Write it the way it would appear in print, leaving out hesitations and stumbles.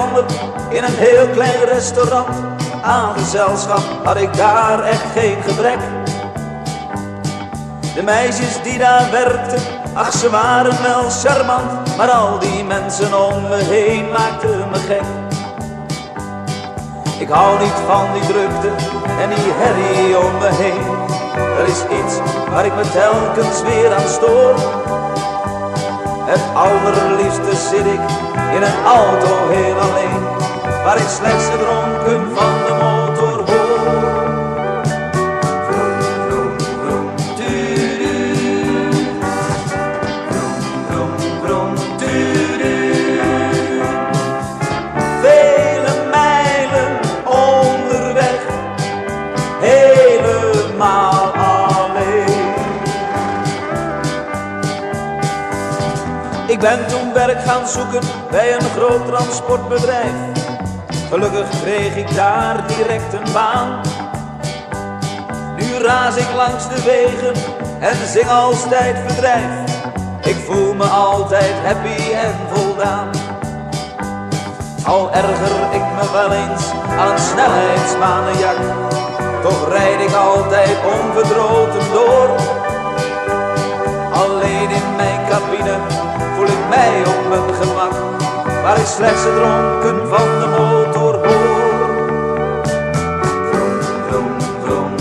ander in een heel klein restaurant. Aan gezelschap had ik daar echt geen gebrek. De meisjes die daar werkten, ach ze waren wel charmant, maar al die mensen om me heen maakten me gek. Ik hou niet van die drukte en die herrie om me heen. Er is iets waar ik me telkens weer aan stoor. Het allerliefste zit ik in een auto heel alleen, waar ik slechts het ronken van de motor hoor. Vroom, vroom, vroom, tudu. Vroom, vroom, vroom, tudu. Vele mijlen onderweg, helemaal alleen. Ik ben toen werk gaan zoeken bij een groot transportbedrijf. Gelukkig kreeg ik daar direct een baan. Nu raas ik langs de wegen en zing als tijdverdrijf. Ik voel me altijd happy en voldaan. Al erger ik me wel eens aan een snelheidsmanenjak, toch rijd ik altijd onverdroten door. Alleen in mijn cabine voel ik mij op mijn gemak, waar ik slechts het ronken van de motor hoor. Vroom, vroom, vroom,